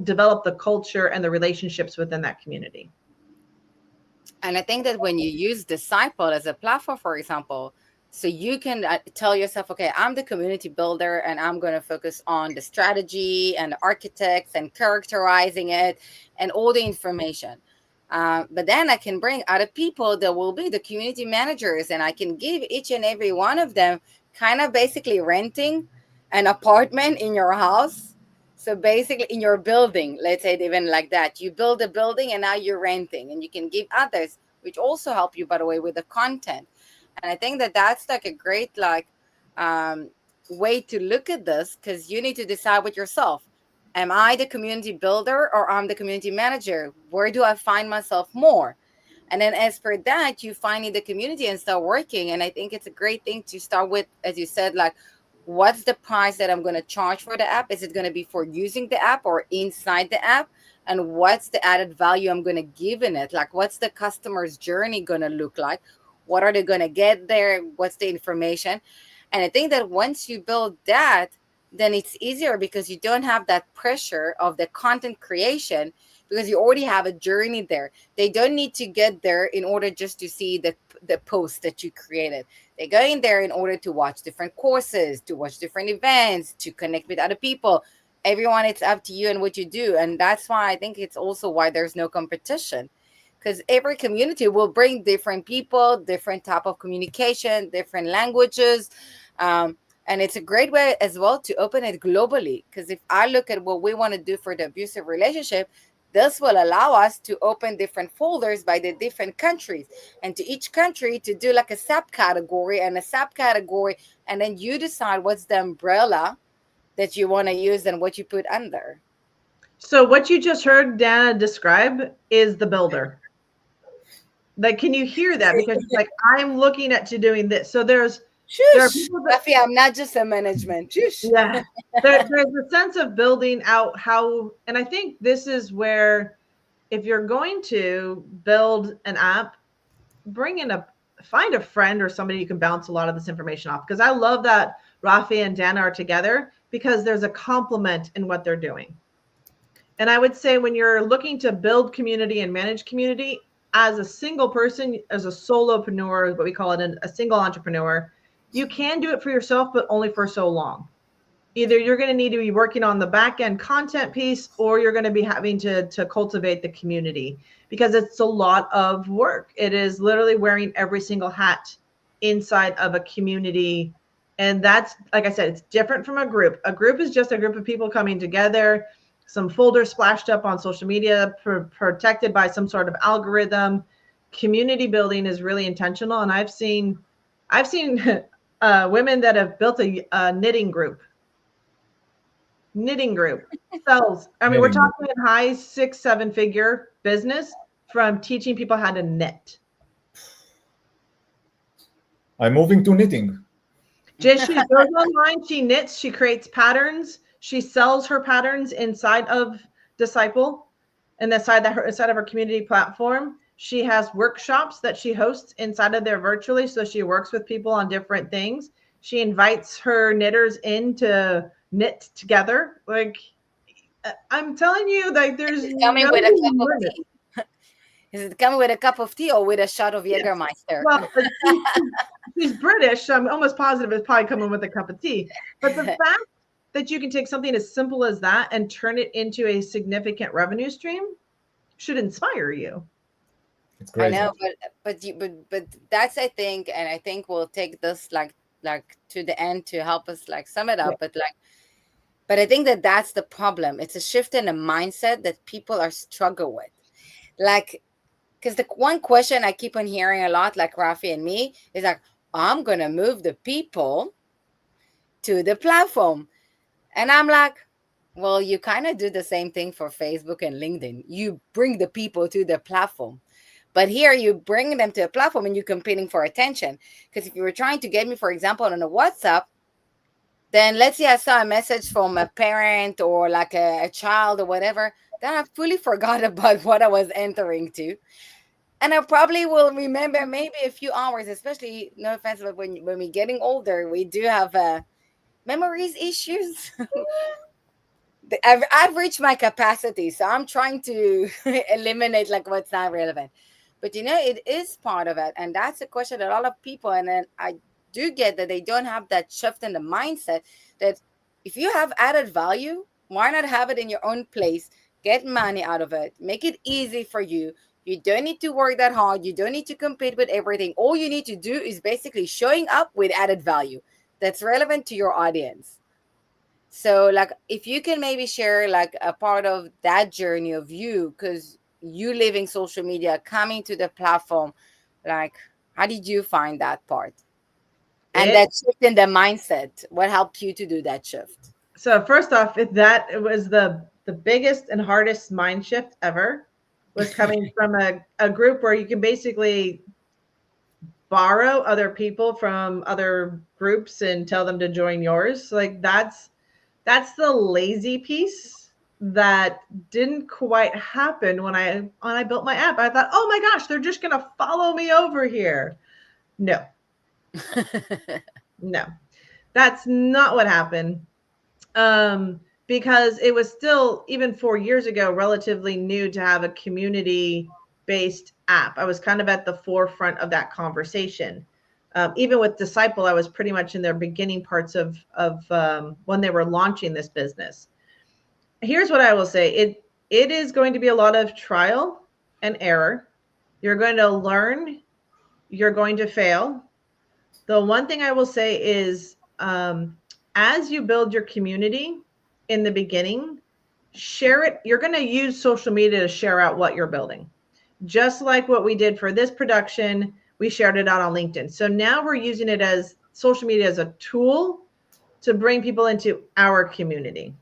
develop the culture and the relationships within that community. And I think that when you use Disciple as a platform, for example, so you can tell yourself, okay, I'm the community builder and I'm going to focus on the strategy and the architects and characterizing it and all the information. But then I can bring other people that will be the community managers, and I can give each and every one of them kind of basically renting an apartment in your house. So basically in your building, let's say even like that, you build a building and now you're renting, and you can give others, which also help you, by the way, with the content. And I think that that's like a great way to look at this, because you need to decide with yourself. Am I the community builder or I'm the community manager? Where do I find myself more? And then as per that, you find in the community and start working. And I think it's a great thing to start with, as you said, like, what's the price that I'm going to charge for the app? Is it going to be for using the app or inside the app? And what's the added value I'm going to give in it? Like, what's the customer's journey going to look like? What are they going to get there? What's the information? And I think that once you build that, then it's easier, because you don't have that pressure of the content creation, because you already have a journey there. They don't need to get there in order just to see the post that you created. They go in there in order to watch different courses, to watch different events, to connect with other people. Everyone, it's up to you and what you do. And that's why I think it's also why there's no competition, because every community will bring different people, different type of communication, different languages. And it's a great way as well to open it globally, because if I look at what we want to do for the abusive relationship, this will allow us to open different folders by the different countries, and to each country to do like a subcategory and a subcategory, and then you decide what's the umbrella that you want to use and what you put under. So what you just heard Dana describe is the builder. Like, can you hear that? Because it's like, I'm looking at you doing this. So there are people that, I'm not just a management. Yeah, there's a sense of building out how, and I think this is where if you're going to build an app, find a friend or somebody you can bounce a lot of this information off. Because I love that Rafi and Dana are together, because there's a complement in what they're doing. And I would say when you're looking to build community and manage community as a single person, as a solopreneur, what we call it, a single entrepreneur, you can do it for yourself, but only for so long. Either you're going to need to be working on the back end content piece, or you're going to be having to cultivate the community, because it's a lot of work. It is literally wearing every single hat inside of a community. And that's, like I said, it's different from a group. A group is just a group of people coming together, some folders splashed up on social media, protected by some sort of algorithm. Community building is really intentional. And I've seen women that have built a knitting group sells. I mean, we're talking high 6-7 figure business from teaching people how to knit. I'm moving to knitting. She goes online, she knits, she creates patterns, she sells her patterns inside of Disciple and inside of her community platform. She has workshops that she hosts inside of there virtually. So she works with people on different things. She invites her knitters in to knit together. Like, I'm telling you, like, there's coming with a cup of tea. Is it coming with a cup of tea or with a shot of Jägermeister? Well, she's British, so I'm almost positive it's probably coming with a cup of tea. But the fact that you can take something as simple as that and turn it into a significant revenue stream should inspire you. It's crazy. I know, but that's, I think, and I think we'll take this like to the end to help us like sum it up. Yeah. But I think that that's the problem. It's a shift in the mindset that people are struggle with. Like, because the one question I keep on hearing a lot, like Rafi and me, is like, I'm going to move the people to the platform. And I'm like, well, you kind of do the same thing for Facebook and LinkedIn. You bring the people to the platform. But here you bring them to a platform and you're competing for attention. Because if you were trying to get me, for example, on a WhatsApp, then let's say I saw a message from a parent or like a child or whatever, then I fully forgot about what I was entering to. And I probably will remember maybe a few hours, especially, no offense, but when we're getting older, we do have memories issues. I've reached my capacity, so I'm trying to eliminate like what's not relevant. But it is part of it, and that's a question that a lot of people, and then I do get that they don't have that shift in the mindset that if you have added value, why not have it in your own place, get money out of it, make it easy for you. You don't need to work that hard. You don't need to compete with everything. All you need to do is basically showing up with added value that's relevant to your audience. So like, if you can maybe share like a part of that journey of you, because you living social media, coming to the platform, like, how did you find that part? And that shift in the mindset, what helped you to do that shift? So first off, it was the biggest and hardest mind shift ever, was coming from a group where you can basically borrow other people from other groups and tell them to join yours. Like that's the lazy piece that didn't quite happen when I built my app. I thought, oh my gosh, they're just going to follow me over here. No, no, that's not what happened. Because it was still, even 4 years ago, relatively new to have a community-based app. I was kind of at the forefront of that conversation. Even with Disciple, I was pretty much in their beginning parts of when they were launching this business. Here's what I will say. It is going to be a lot of trial and error. You're going to learn. You're going to fail. The one thing I will say is, as you build your community in the beginning, share it. You're going to use social media to share out what you're building. Just like what we did for this production, we shared it out on LinkedIn. So now we're using it as social media as a tool to bring people into our community.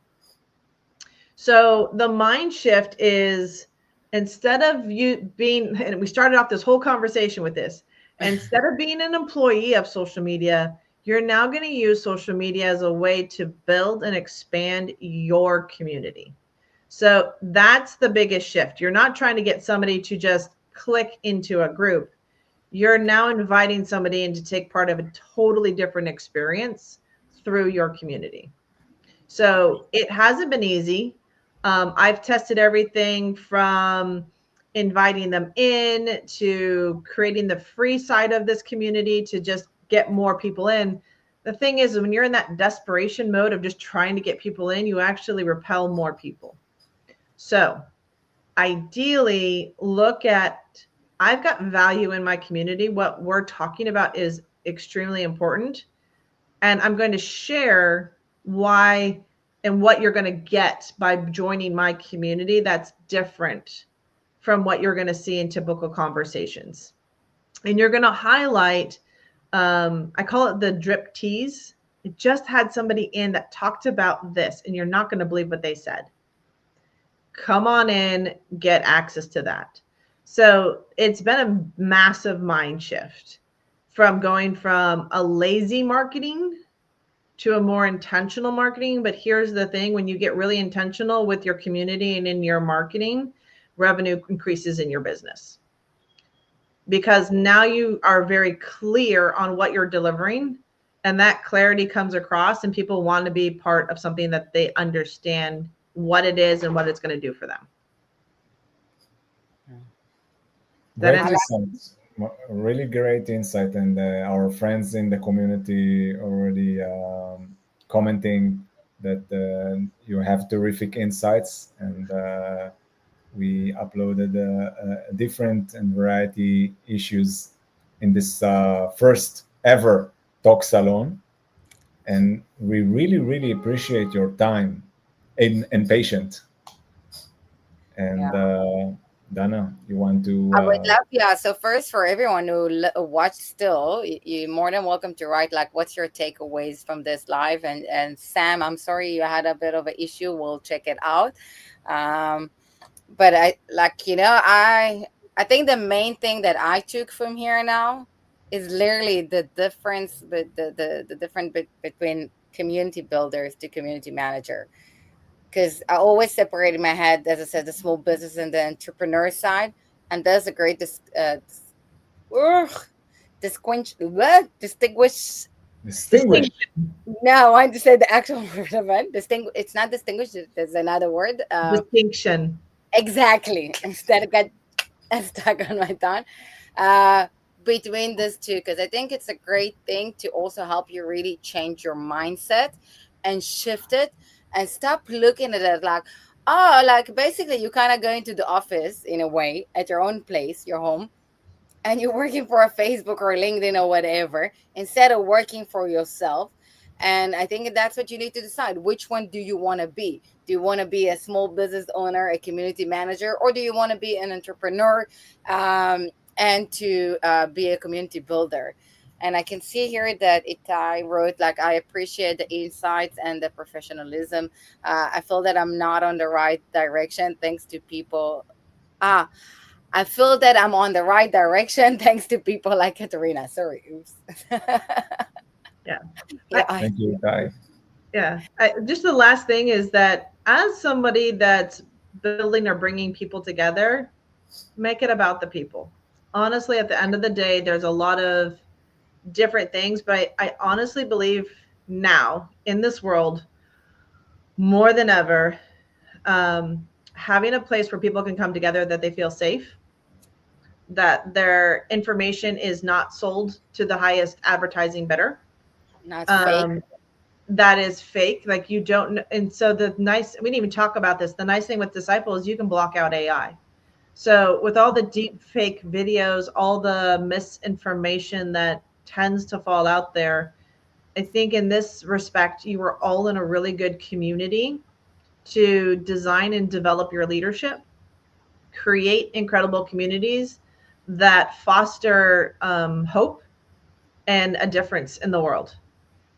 So the mind shift is, instead of you being, and we started off this whole conversation with this, instead of being an employee of social media, you're now going to use social media as a way to build and expand your community. So that's the biggest shift. You're not trying to get somebody to just click into a group. You're now inviting somebody in to take part of a totally different experience through your community. So it hasn't been easy. I've tested everything from inviting them in to creating the free side of this community to just get more people in. The thing is, when you're in that desperation mode of just trying to get people in, you actually repel more people. So ideally, look at, I've got value in my community. What we're talking about is extremely important. And I'm going to share why and what you're going to get by joining my community that's different from what you're going to see in typical conversations. And you're going to highlight, I call it the drip tease. It just had somebody in that talked about this, and you're not going to believe what they said. Come on in, get access to that. So it's been a massive mind shift from going from a lazy marketing to a more intentional marketing. But here's the thing, when you get really intentional with your community and in your marketing, revenue increases in your business. Because now you are very clear on what you're delivering, and that clarity comes across, and people want to be part of something that they understand what it is and what it's going to do for them. Great insights. Really great insight, and our friends in the community already commenting that you have terrific insights, and we uploaded different and variety issues in this first ever talk salon, and we really appreciate your time and patience. And Dana, you want to? I would love, yeah. So first, for everyone who watched still, you're more than welcome to write like, what's your takeaways from this live? And Sam, I'm sorry you had a bit of an issue. We'll check it out. But I think the main thing that I took from here now is literally the difference, the difference between community builders to community manager. Because I always separate in my head, as I said, the small business and the entrepreneur side. And there's a great distinguish. No, I want to say the actual word of it. It's not distinguished. There's another word. Distinction. Exactly. Instead, I got stuck on my tongue. Between these two, because I think it's a great thing to also help you really change your mindset and shift it. And stop looking at it like, oh, like basically you kind of go into the office in a way at your own place, your home, and you're working for a Facebook or LinkedIn or whatever, instead of working for yourself. And I think that's what you need to decide. Which one do you want to be? Do you want to be a small business owner, a community manager, or do you want to be an entrepreneur and to be a community builder? And I can see here that Itai wrote, like, I appreciate the insights and the professionalism. I feel that I'm not on the right direction thanks to people. I feel that I'm on the right direction thanks to people like Katrina. Sorry. Oops. Yeah. Thank you, Itai. Yeah. Just the last thing is that as somebody that's building or bringing people together, make it about the people. Honestly, at the end of the day, there's a lot of different things, but I honestly believe now in this world more than ever, having a place where people can come together, that they feel safe, that their information is not sold to the highest advertising bidder, not fake. That is fake, like you don't. And so we didn't even talk about this, the nice thing with Disciple is you can block out AI. So with all the deep fake videos, all the misinformation that tends to fall out there, I think in this respect, you are all in a really good community to design and develop your leadership, create incredible communities that foster hope and a difference in the world.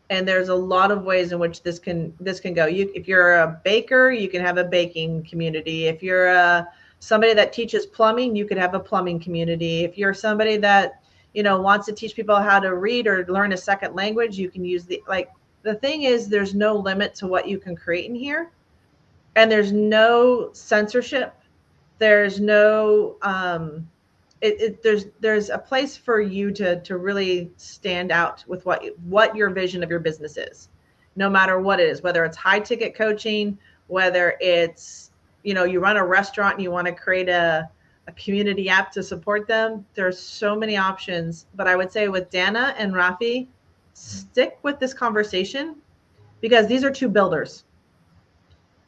And there's a lot of ways in which this can go. If you're a baker, you can have a baking community. If you're somebody that teaches plumbing, you could have a plumbing community. If you're somebody that wants to teach people how to read or learn a second language, you can use the thing is there's no limit to what you can create in here. and there's no censorship. There's no there's a place for you to really stand out with what your vision of your business is, no matter what it is, whether it's high ticket coaching, whether it's, you know, you run a restaurant and you want to create a community app to support them. There's so many options. But I would say with Dana and Rafi, stick with this conversation, because these are two builders.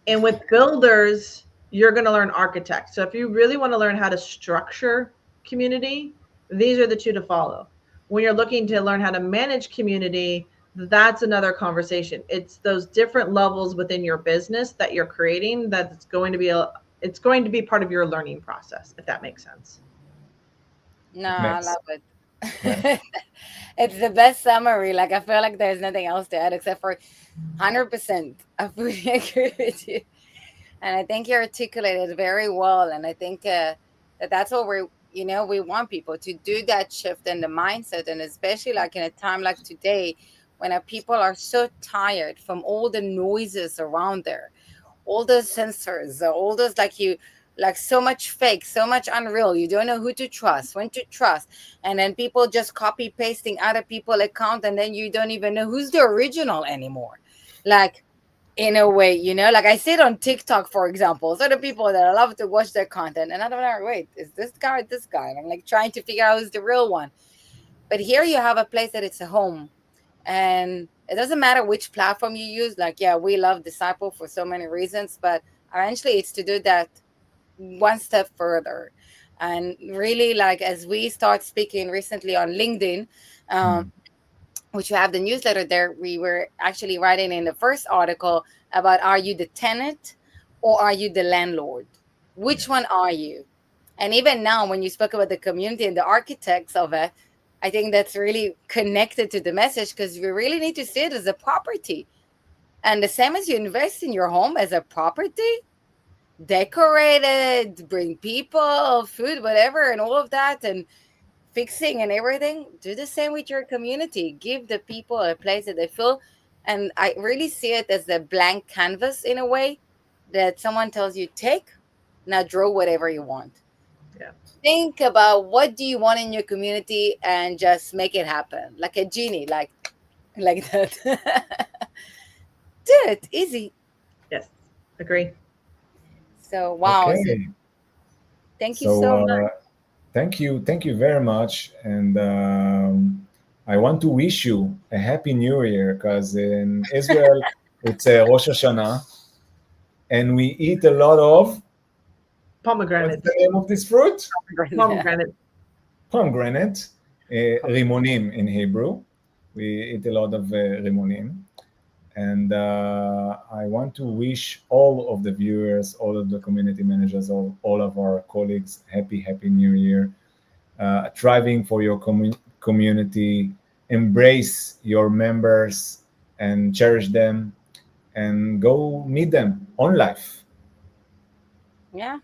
And with builders, you're going to learn architect. So if you really want to learn how to structure community, these are the two to follow. When you're looking to learn how to manage community, that's another conversation. It's those different levels within your business that you're creating that's going to be it's going to be part of your learning process, if that makes sense. No, I love it. Yeah. It's the best summary. Like, I feel like there's nothing else to add except for 100%. I fully agree with you. And I think you articulated it very well. And I think that's what we want people to do, that shift in the mindset. And especially like in a time like today, when our people are so tired from all the noises around there, all the sensors, all those like so much fake, so much unreal. You don't know who to trust, when to trust. And then people just copy pasting other people's account, and then you don't even know who's the original anymore. Like, in a way, you know, like I see it on TikTok, for example. So the people that I love to watch their content, and I don't know, wait, is this guy or this guy? And I'm like trying to figure out who's the real one. But here you have a place that it's a home. And it doesn't matter which platform you use. Like, yeah, we love Disciple for so many reasons, but eventually it's to do that one step further. And really, like, as we start speaking recently on LinkedIn, which you have the newsletter there, we were actually writing in the first article about, are you the tenant or are you the landlord? Which one are you? And even now, when you spoke about the community and the architects of it, I think that's really connected to the message, because we really need to see it as a property. And the same as you invest in your home as a property, decorate it, bring people, food, whatever, and all of that, and fixing and everything, do the same with your community. Give the people a place that they feel. And I really see it as a blank canvas in a way, that someone tells you, take, now draw whatever you want. Yeah. Think about what do you want in your community and just make it happen. Like a genie, like that. Do it. Easy. Yes. Agree. So, wow. Okay. So, thank you so much. Thank you very much. And I want to wish you a happy new year, because in Israel, it's Rosh Hashanah, and we eat a lot of pomegranate. What's the name of this fruit? Pomegranate. Pomegranate. Rimonim in Hebrew. We eat a lot of rimonim. And I want to wish all of the viewers, all of the community managers, all of our colleagues, happy New Year. Thriving for your community, embrace your members and cherish them, and go meet them on life. Yeah.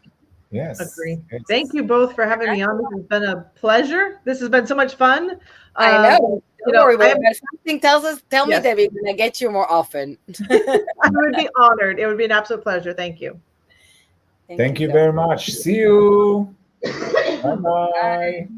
Yes. Agree. Thank you both for having me on. This has been a pleasure. This has been so much fun. I know. If something tell me Yes. that we're going to get you more often. I would be honored. It would be an absolute pleasure. Thank you. Thank you very much. See you. Bye-bye.